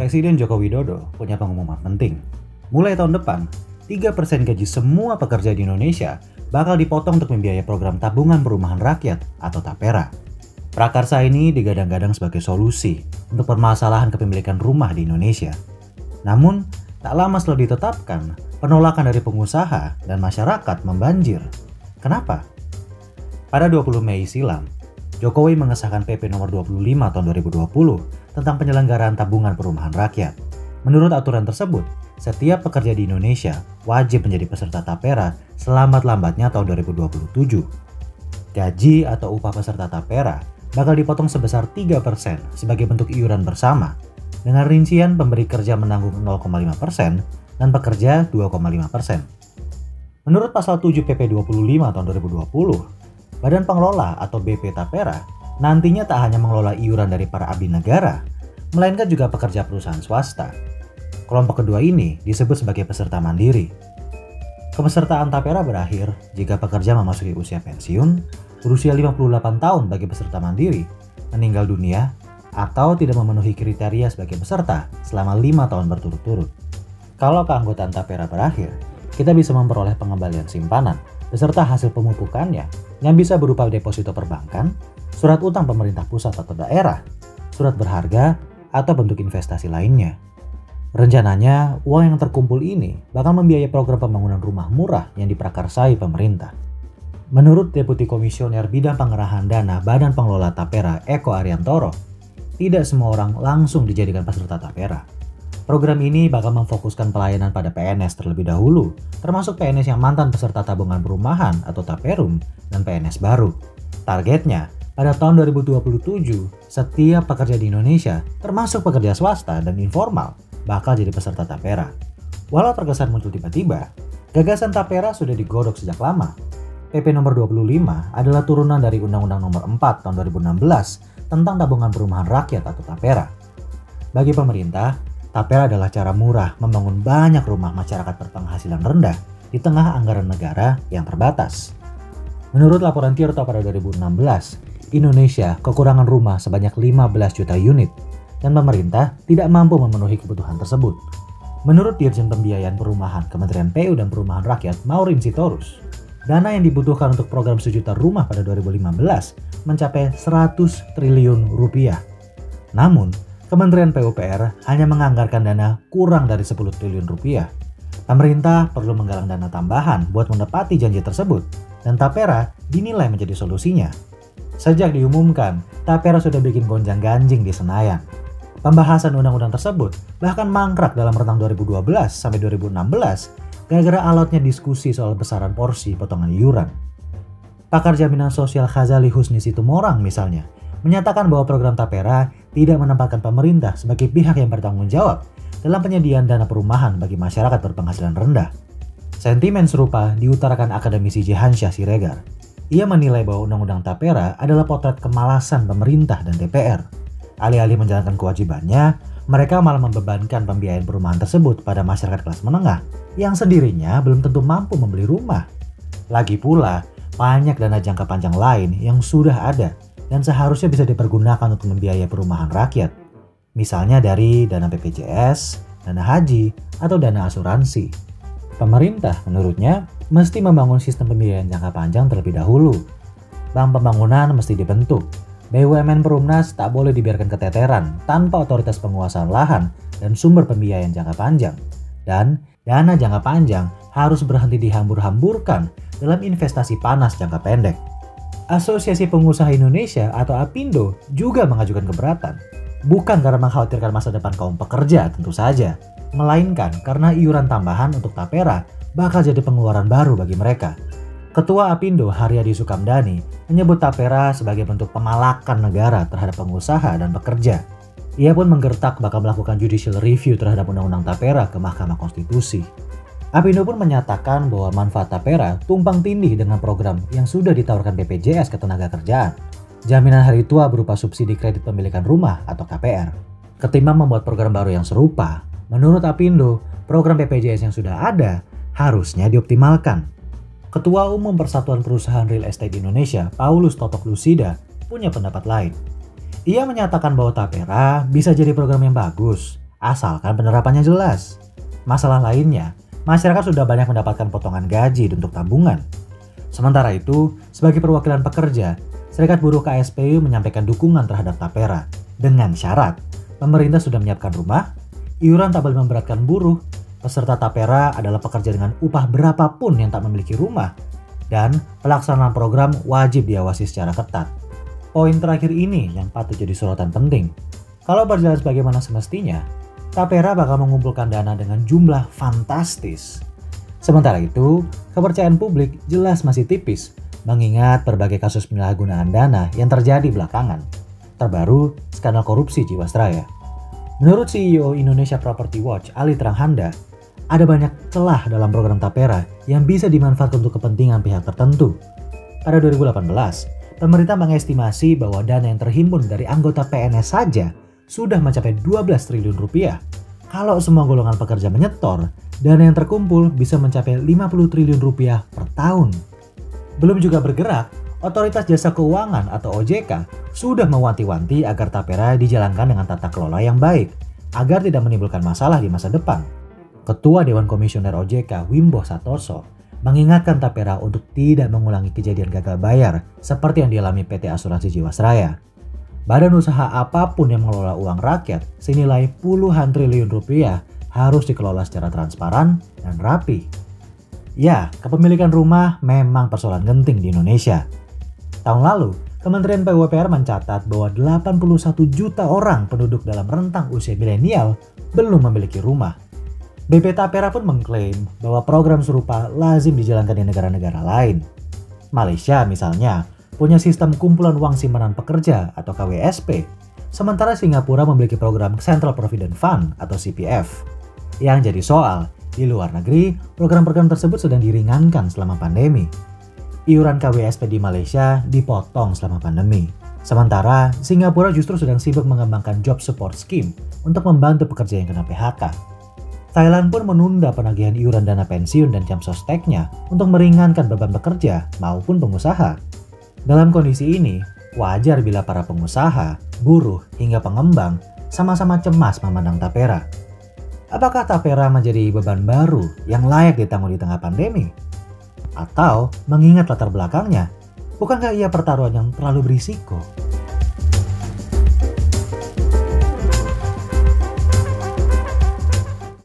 Presiden Joko Widodo punya pengumuman penting. Mulai tahun depan, 3% gaji semua pekerja di Indonesia bakal dipotong untuk membiayai program tabungan perumahan rakyat atau TAPERA. Prakarsa ini digadang-gadang sebagai solusi untuk permasalahan kepemilikan rumah di Indonesia. Namun, tak lama setelah ditetapkan, penolakan dari pengusaha dan masyarakat membanjir. Kenapa? Pada 20 Mei silam, Jokowi mengesahkan PP nomor 25 tahun 2020 tentang penyelenggaraan tabungan perumahan rakyat. Menurut aturan tersebut, setiap pekerja di Indonesia wajib menjadi peserta TAPERA selambat-lambatnya tahun 2027. Gaji atau upah peserta TAPERA bakal dipotong sebesar 3% sebagai bentuk iuran bersama, dengan rincian pemberi kerja menanggung 0,5% dan pekerja 2,5%. Menurut pasal 7 PP 25 tahun 2020, Badan Pengelola atau BP TAPERA nantinya tak hanya mengelola iuran dari para abdi negara, melainkan juga pekerja perusahaan swasta. Kelompok kedua ini disebut sebagai peserta mandiri. Kepesertaan TAPERA berakhir jika pekerja memasuki usia pensiun, berusia 58 tahun bagi peserta mandiri, meninggal dunia, atau tidak memenuhi kriteria sebagai peserta selama 5 tahun berturut-turut. Kalau keanggotaan TAPERA berakhir, kita bisa memperoleh pengembalian simpanan beserta hasil pemupukannya yang bisa berupa deposito perbankan, surat utang pemerintah pusat atau daerah, surat berharga, atau bentuk investasi lainnya. Rencananya, uang yang terkumpul ini bakal membiayai program pembangunan rumah murah yang diprakarsai pemerintah. Menurut Deputi Komisioner Bidang Pengerahan Dana Badan Pengelola TAPERA Eko Ariantoro, tidak semua orang langsung dijadikan peserta TAPERA. Program ini bakal memfokuskan pelayanan pada PNS terlebih dahulu, termasuk PNS yang mantan peserta tabungan perumahan atau TAPERUM dan PNS baru. Targetnya, pada tahun 2027, setiap pekerja di Indonesia, termasuk pekerja swasta dan informal, bakal jadi peserta TAPERA. Walau terkesan muncul tiba-tiba, gagasan TAPERA sudah digodok sejak lama. PP nomor 25 adalah turunan dari Undang-Undang nomor 4 tahun 2016 tentang tabungan perumahan rakyat atau TAPERA. Bagi pemerintah, TAPERA adalah cara murah membangun banyak rumah masyarakat berpenghasilan rendah di tengah anggaran negara yang terbatas. Menurut laporan Tirto pada 2016, Indonesia kekurangan rumah sebanyak 15 juta unit dan pemerintah tidak mampu memenuhi kebutuhan tersebut. Menurut Dirjen Pembiayaan Perumahan Kementerian PU dan Perumahan Rakyat Maureen Sitorus, dana yang dibutuhkan untuk program sejuta rumah pada 2015 mencapai 100 triliun rupiah. Namun, Kementerian PUPR hanya menganggarkan dana kurang dari 10 triliun rupiah. Pemerintah perlu menggalang dana tambahan buat menepati janji tersebut, dan TAPERA dinilai menjadi solusinya. Sejak diumumkan, TAPERA sudah bikin gonjang-ganjing di Senayan. Pembahasan undang-undang tersebut bahkan mangkrak dalam rentang 2012 sampai 2016 gara-gara alotnya diskusi soal besaran porsi potongan iuran. Pakar Jaminan Sosial Khazali Husni Situmorang misalnya menyatakan bahwa program TAPERA tidak menempatkan pemerintah sebagai pihak yang bertanggung jawab dalam penyediaan dana perumahan bagi masyarakat berpenghasilan rendah. Sentimen serupa diutarakan akademisi Jehansyah Siregar. Ia menilai bahwa undang-undang TAPERA adalah potret kemalasan pemerintah dan DPR. Alih-alih menjalankan kewajibannya, mereka malah membebankan pembiayaan perumahan tersebut pada masyarakat kelas menengah yang sendirinya belum tentu mampu membeli rumah. Lagi pula, banyak dana jangka panjang lain yang sudah ada dan seharusnya bisa dipergunakan untuk membiayai perumahan rakyat. Misalnya dari dana BPJS, dana haji, atau dana asuransi. Pemerintah menurutnya mesti membangun sistem pembiayaan jangka panjang terlebih dahulu. Bank pembangunan mesti dibentuk. BUMN Perumnas tak boleh dibiarkan keteteran tanpa otoritas penguasaan lahan dan sumber pembiayaan jangka panjang. Dan dana jangka panjang harus berhenti dihambur-hamburkan dalam investasi panas jangka pendek. Asosiasi Pengusaha Indonesia atau APindo juga mengajukan keberatan. Bukan karena mengkhawatirkan masa depan kaum pekerja tentu saja, melainkan karena iuran tambahan untuk TAPERA bakal jadi pengeluaran baru bagi mereka. Ketua APindo Haryadi Sukamdhani menyebut TAPERA sebagai bentuk pemalakan negara terhadap pengusaha dan pekerja. Ia pun menggertak bakal melakukan judicial review terhadap undang-undang TAPERA ke Mahkamah Konstitusi. APindo pun menyatakan bahwa manfaat TAPERA tumpang tindih dengan program yang sudah ditawarkan BPJS Ketenagakerjaan, jaminan hari tua berupa subsidi kredit pemilikan rumah atau KPR. Ketimbang membuat program baru yang serupa, menurut APindo, program BPJS yang sudah ada harusnya dioptimalkan. Ketua Umum Persatuan Perusahaan Real Estate Indonesia, Paulus Totok Lusida, punya pendapat lain. Ia menyatakan bahwa TAPERA bisa jadi program yang bagus, asalkan penerapannya jelas. Masalah lainnya, masyarakat sudah banyak mendapatkan potongan gaji untuk tabungan. Sementara itu, sebagai perwakilan pekerja, Serikat Buruh KSPU menyampaikan dukungan terhadap tapera dengan syarat pemerintah sudah menyiapkan rumah, iuran tak boleh memberatkan buruh, peserta tapera adalah pekerja dengan upah berapapun yang tak memiliki rumah, dan pelaksanaan program wajib diawasi secara ketat. Poin terakhir ini yang patut jadi sorotan penting. Kalau berjalan sebagaimana semestinya, tapera bakal mengumpulkan dana dengan jumlah fantastis. Sementara itu, kepercayaan publik jelas masih tipis, mengingat berbagai kasus penyalahgunaan dana yang terjadi belakangan. Terbaru, skandal korupsi Jiwasraya. Menurut CEO Indonesia Property Watch, Ali Tranghanda, ada banyak celah dalam program tapera yang bisa dimanfaatkan untuk kepentingan pihak tertentu. Pada 2018, pemerintah mengestimasi bahwa dana yang terhimpun dari anggota PNS saja sudah mencapai 12 triliun rupiah. Kalau semua golongan pekerja menyetor, dana yang terkumpul bisa mencapai 50 triliun rupiah per tahun. Belum juga bergerak, Otoritas Jasa Keuangan atau OJK sudah mewanti-wanti agar tapera dijalankan dengan tata kelola yang baik, agar tidak menimbulkan masalah di masa depan. Ketua Dewan Komisioner OJK Wimbo Santoso mengingatkan tapera untuk tidak mengulangi kejadian gagal bayar seperti yang dialami PT Asuransi Jiwasraya. Badan usaha apapun yang mengelola uang rakyat senilai puluhan triliun rupiah harus dikelola secara transparan dan rapi. Ya, kepemilikan rumah memang persoalan genting di Indonesia. Tahun lalu, Kementerian PUPR mencatat bahwa 81 juta orang penduduk dalam rentang usia milenial belum memiliki rumah. BP Tapera pun mengklaim bahwa program serupa lazim dijalankan di negara-negara lain. Malaysia misalnya punya sistem kumpulan uang simpanan pekerja atau KWSP, sementara Singapura memiliki program Central Provident Fund atau CPF. Yang jadi soal, di luar negeri, program-program tersebut sedang diringankan selama pandemi. Iuran KWSP di Malaysia dipotong selama pandemi. Sementara, Singapura justru sedang sibuk mengembangkan Job Support Scheme untuk membantu pekerja yang kena PHK. Thailand pun menunda penagihan iuran dana pensiun dan jam sosteknya untuk meringankan beban pekerja maupun pengusaha. Dalam kondisi ini, wajar bila para pengusaha, buruh, hingga pengembang sama-sama cemas memandang tapera. Apakah tapera menjadi beban baru yang layak ditanggung di tengah pandemi? Atau mengingat latar belakangnya, bukankah ia pertaruhan yang terlalu berisiko?